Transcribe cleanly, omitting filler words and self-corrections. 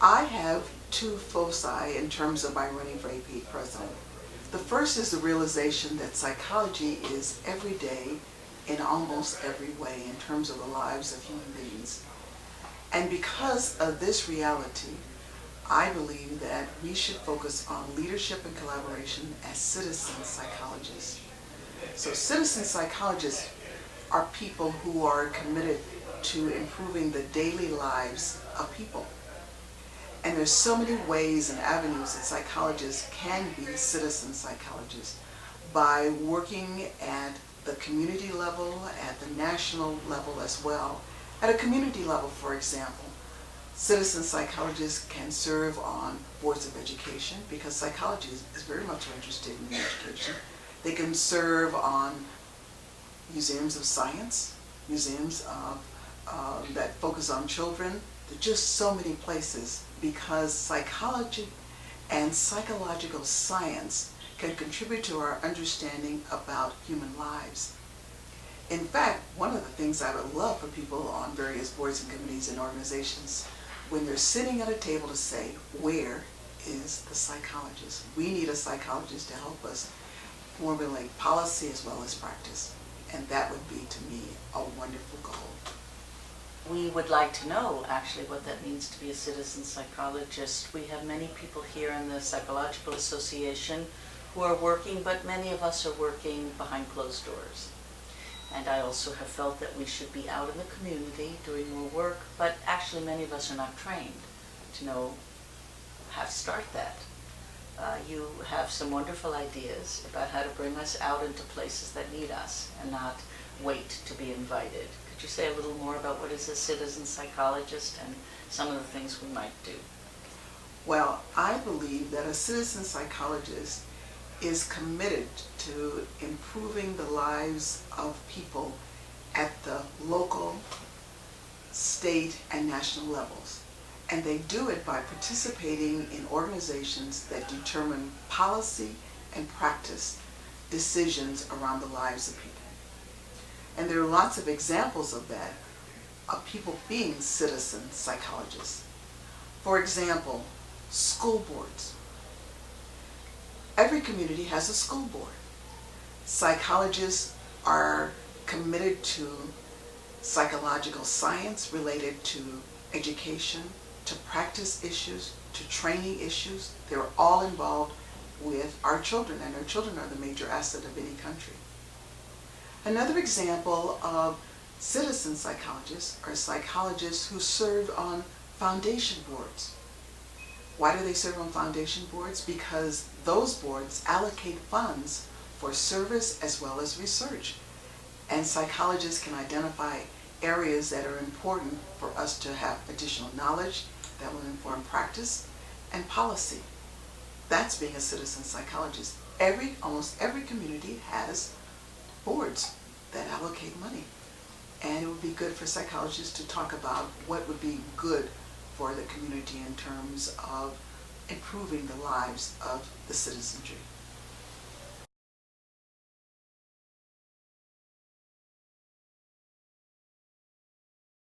I have two foci in terms of my running for AP president. The first is the realization that psychology is every day in almost every way in terms of the lives of human beings. And because of this reality, I believe that we should focus on leadership and collaboration as citizen psychologists. So citizen psychologists are people who are committed to improving the daily lives of people. And there's so many ways and avenues that psychologists can be citizen psychologists by working at the community level, at the national level as well. At a community level, for example, citizen psychologists can serve on boards of education because psychology is very much interested in education. They can serve on museums of science, museums that focus on children. There are just so many places because psychology and psychological science can contribute to our understanding about human lives. In fact, one of the things I would love for people on various boards and committees and organizations, when they're sitting at a table to say, where is the psychologist? We need a psychologist to help us formulate policy as well as practice. And that would be, to me, a wonderful goal. We would like to know, actually, what that means to be a citizen psychologist. We have many people here in the Psychological Association who are working, but many of us are working behind closed doors. And I also have felt that we should be out in the community doing more work, but actually many of us are not trained to know how to start that. You have some wonderful ideas about how to bring us out into places that need us and not wait to be invited. Could you say a little more about what is a citizen psychologist and some of the things we might do? Well, I believe that a citizen psychologist is committed to improving the lives of people at the local, state, and national levels. And they do it by participating in organizations that determine policy and practice decisions around the lives of people. And there are lots of examples of that, of people being citizen psychologists. For example, school boards. Every community has a school board. Psychologists are committed to psychological science related to education, to practice issues, to training issues. They're all involved with our children, and our children are the major asset of any country. Another example of citizen psychologists are psychologists who serve on foundation boards. Why do they serve on foundation boards? Because those boards allocate funds for service as well as research. And psychologists can identify areas that are important for us to have additional knowledge that will inform practice and policy. That's being a citizen psychologist. Almost every community has boards that allocate money. And it would be good for psychologists to talk about what would be good for the community in terms of improving the lives of the citizenry.